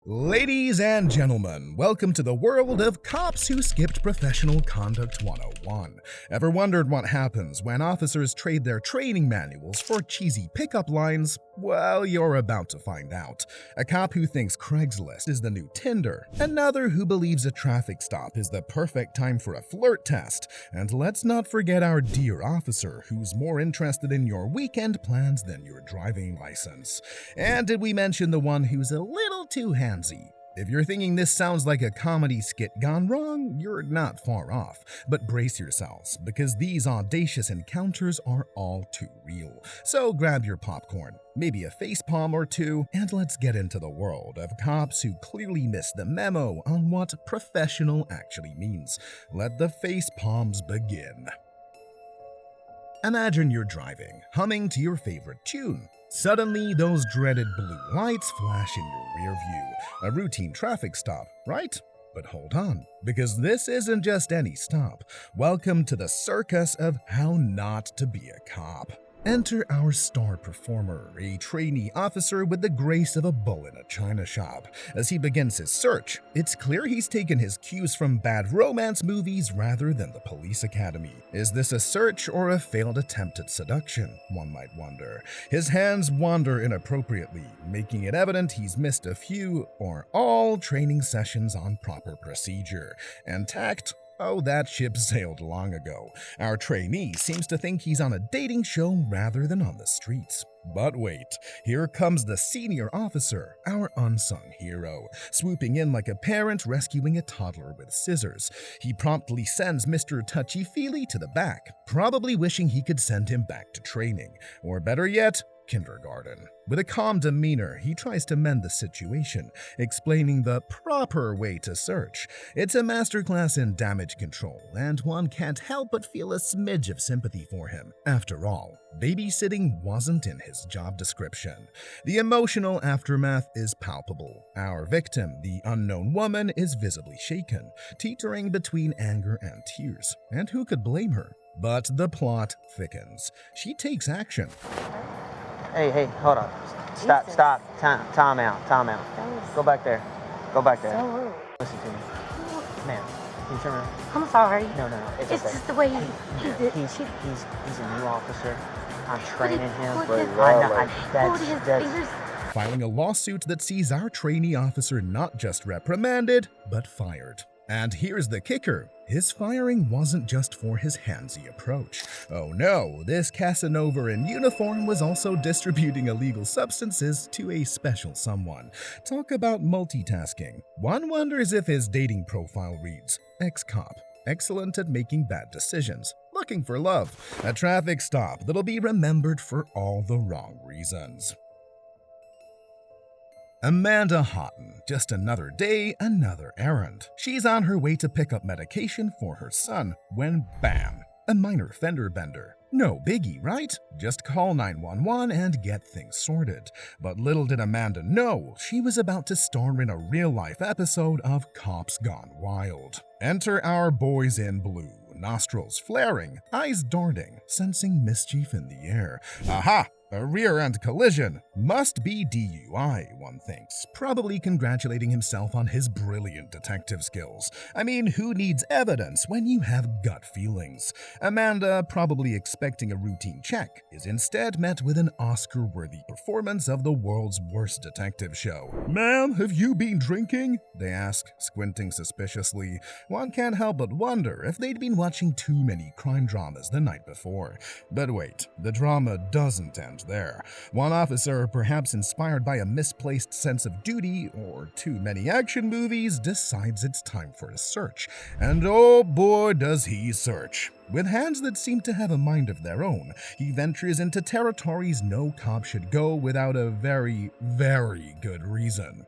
Ladies and gentlemen, welcome to the world of cops who skipped Professional Conduct 101. Ever wondered what happens when officers trade their training manuals for cheesy pickup lines? Well, you're about to find out. A cop who thinks Craigslist is the new Tinder, another who believes a traffic stop is the perfect time for a flirt test, and let's not forget our dear officer who's more interested in your weekend plans than your driving license. And did we mention the one who's a little too handsy? If you're thinking this sounds like a comedy skit gone wrong, you're not far off. But brace yourselves, because these audacious encounters are all too real. So grab your popcorn, maybe a facepalm or two, and let's get into the world of cops who clearly missed the memo on what professional actually means. Let the facepalms begin. Imagine you're driving, humming to your favorite tune. Suddenly, those dreaded blue lights flash in your rear view. A routine traffic stop, right? But hold on, because this isn't just any stop. Welcome to the circus of how not to be a cop. Enter our star performer, a trainee officer with the grace of a bull in a china shop. As he begins his search, it's clear he's taken his cues from bad romance movies rather than the police academy. Is this a search or a failed attempt at seduction, one might wonder. His hands wander inappropriately, making it evident he's missed a few or all training sessions on proper procedure. And tact? Oh, that ship sailed long ago. Our trainee seems to think he's on a dating show rather than on the streets. But wait, here comes the senior officer, our unsung hero, swooping in like a parent rescuing a toddler with scissors. He promptly sends Mr. Touchy-Feely to the back, probably wishing he could send him back to training, or better yet, kindergarten. With a calm demeanor, he tries to mend the situation, explaining the proper way to search. It's a masterclass in damage control, and one can't help but feel a smidge of sympathy for him. After all, babysitting wasn't in his job description. The emotional aftermath is palpable. Our victim, the unknown woman, is visibly shaken, teetering between anger and tears. And who could blame her? But the plot thickens. She takes action. Hey, hold on. Stop. Time out. Go back there. So rude. Listen to me. Ma'am, can you turn around? I'm sorry. No. It's okay. just the way he did. He's a new officer. I'm training him. Put his fingers. Filing a lawsuit that sees our trainee officer not just reprimanded, but fired. And here's the kicker. His firing wasn't just for his handsy approach. Oh no, this Casanova in uniform was also distributing illegal substances to a special someone. Talk about multitasking. One wonders if his dating profile reads, ex-cop, excellent at making bad decisions, looking for love, a traffic stop that'll be remembered for all the wrong reasons. Amanda Hotton, just another day, another errand. She's on her way to pick up medication for her son when bam, a minor fender bender. No biggie, right? Just call 911 and get things sorted. But little did Amanda know, she was about to star in a real-life episode of Cops Gone Wild. Enter our boys in blue, nostrils flaring, eyes darting, sensing mischief in the air. Aha! A rear-end collision. Must be DUI, one thinks, probably congratulating himself on his brilliant detective skills. I mean, who needs evidence when you have gut feelings? Amanda, probably expecting a routine check, is instead met with an Oscar-worthy performance of the world's worst detective show. "Ma'am, have you been drinking?" they ask, squinting suspiciously. One can't help but wonder if they'd been watching too many crime dramas the night before. But wait, the drama doesn't end there. One officer, perhaps inspired by a misplaced sense of duty or too many action movies, decides it's time for a search. And oh boy does he search. With hands that seem to have a mind of their own, he ventures into territories no cop should go without a very, very good reason.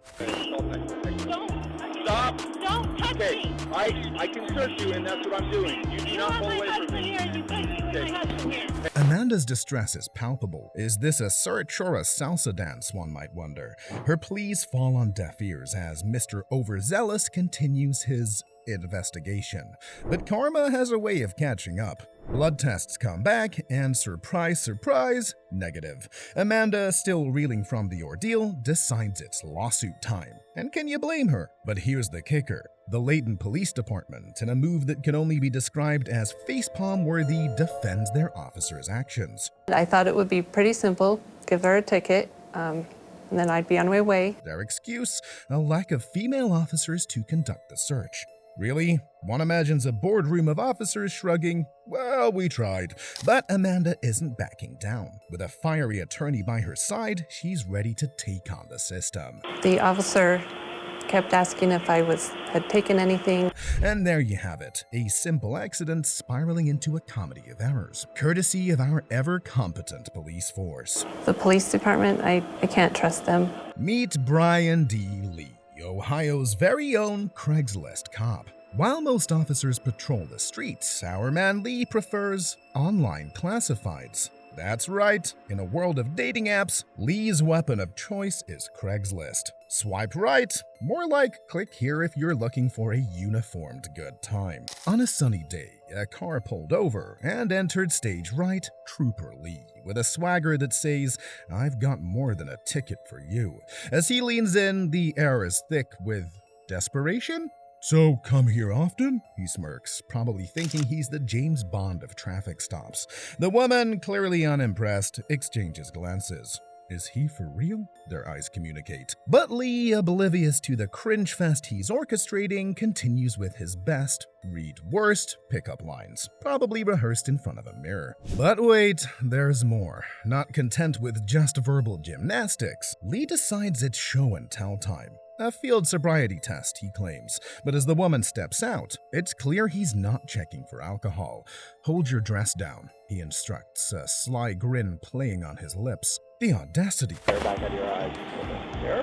Stop. Don't touch me. I can search you, and that's what I'm doing. You do not pull away from me. You put my husband here. Amanda's distress is palpable. Is this a search or a salsa dance, one might wonder? Her pleas fall on deaf ears as Mr. Overzealous continues his investigation. But karma has a way of catching up. Blood tests come back, and surprise, surprise, negative. Amanda, still reeling from the ordeal, decides it's lawsuit time. And can you blame her? But here's the kicker. The Layton Police Department, in a move that can only be described as facepalm-worthy, defends their officers' actions. I thought it would be pretty simple, give her a ticket, and then I'd be on my way. Their excuse? A lack of female officers to conduct the search. Really? One imagines a boardroom of officers shrugging, "Well, we tried." But Amanda isn't backing down. With a fiery attorney by her side, she's ready to take on the system. The officer kept asking if I had taken anything. And there you have it, a simple accident spiraling into a comedy of errors, courtesy of our ever-competent police force. The police department, I can't trust them. Meet Brian D. Lee, Ohio's very own Craigslist cop. While most officers patrol the streets, our man Lee prefers online classifieds. That's right, in a world of dating apps, Lee's weapon of choice is Craigslist. Swipe right, more like click here if you're looking for a uniformed good time. On a sunny day, a car pulled over and entered stage right Trooper Lee, with a swagger that says, "I've got more than a ticket for you." As he leans in, the air is thick with desperation. "So come here often?" he smirks, probably thinking he's the James Bond of traffic stops. The woman, clearly unimpressed, exchanges glances. Is he for real? Their eyes communicate. But Lee, oblivious to the cringe fest he's orchestrating, continues with his best, read worst, pickup lines, probably rehearsed in front of a mirror. But wait, there's more. Not content with just verbal gymnastics, Lee decides it's show and tell time. A field sobriety test, he claims, but as the woman steps out, it's clear he's not checking for alcohol. "Hold your dress down," he instructs, a sly grin playing on his lips. The audacity. Stare back out of your eyes. There.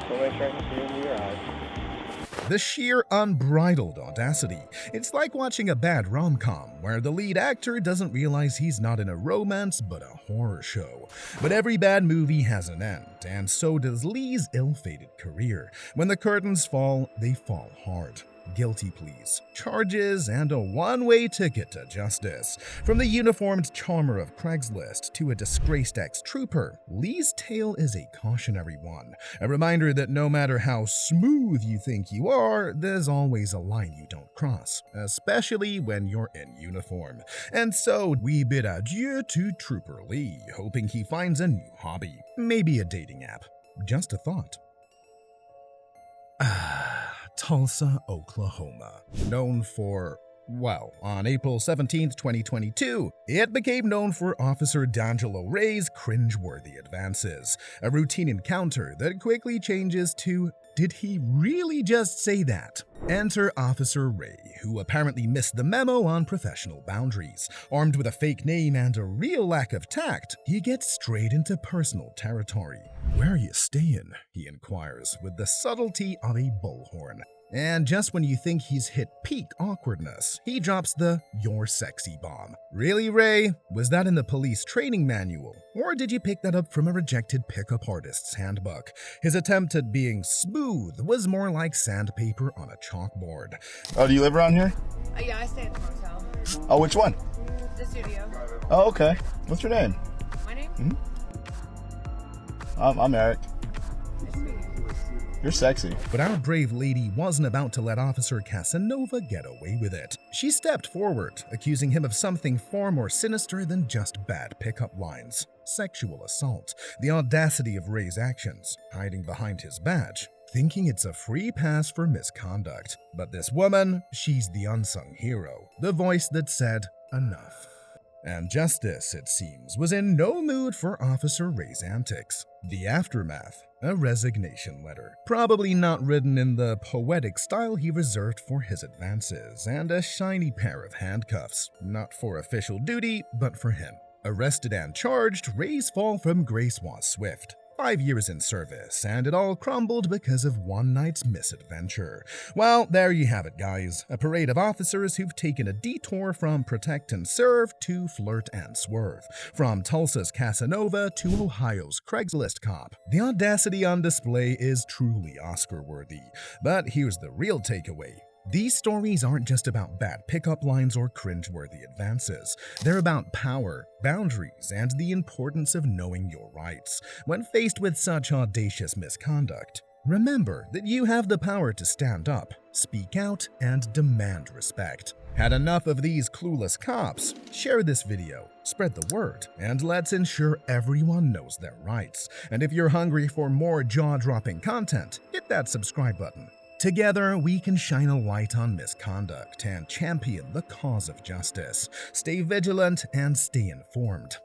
So make sure I can see into your eyes. The sheer unbridled audacity. It's like watching a bad rom-com where the lead actor doesn't realize he's not in a romance but a horror show. But every bad movie has an end, and so does Lee's ill-fated career. When the curtains fall, they fall hard. Guilty pleas, charges, and a one-way ticket to justice. From the uniformed charmer of Craigslist to a disgraced ex-trooper, Lee's tale is a cautionary one. A reminder that no matter how smooth you think you are, there's always a line you don't cross, especially when you're in uniform. And so we bid adieu to Trooper Lee, hoping he finds a new hobby, maybe a dating app. Just a thought. Tulsa, Oklahoma. Known for, well, on April 17, 2022, it became known for Officer D'Angelo Ray's cringeworthy advances. A routine encounter that quickly changes to, did he really just say that? Enter Officer Ray, who apparently missed the memo on professional boundaries. Armed with a fake name and a real lack of tact, he gets straight into personal territory. "Where are you staying?" he inquires, with the subtlety of a bullhorn. And just when you think he's hit peak awkwardness, he drops the "you're sexy" bomb. Really, Ray? Was that in the police training manual? Or did you pick that up from a rejected pickup artist's handbook? His attempt at being smooth was more like sandpaper on a chalkboard. Oh, do you live around here? Yeah, I stay at the motel. Oh, which one? The studio. Oh, okay. What's your name? My name? I'm Eric. You're sexy. But our brave lady wasn't about to let Officer Casanova get away with it. She stepped forward, accusing him of something far more sinister than just bad pickup lines. Sexual assault. The audacity of Ray's actions, hiding behind his badge, thinking it's a free pass for misconduct. But this woman, she's the unsung hero, the voice that said, enough. And justice, it seems, was in no mood for Officer Ray's antics. The aftermath, a resignation letter, probably not written in the poetic style he reserved for his advances, and a shiny pair of handcuffs, not for official duty, but for him. Arrested and charged, Ray's fall from grace was swift. 5 years in service, and it all crumbled because of one night's misadventure. Well, there you have it, guys. A parade of officers who've taken a detour from protect and serve to flirt and swerve. From Tulsa's Casanova to Ohio's Craigslist cop. The audacity on display is truly Oscar-worthy. But here's the real takeaway. These stories aren't just about bad pickup lines or cringeworthy advances. They're about power, boundaries, and the importance of knowing your rights. When faced with such audacious misconduct, remember that you have the power to stand up, speak out, and demand respect. Had enough of these clueless cops? Share this video, spread the word, and let's ensure everyone knows their rights. And if you're hungry for more jaw-dropping content, hit that subscribe button. Together, we can shine a light on misconduct and champion the cause of justice. Stay vigilant and stay informed.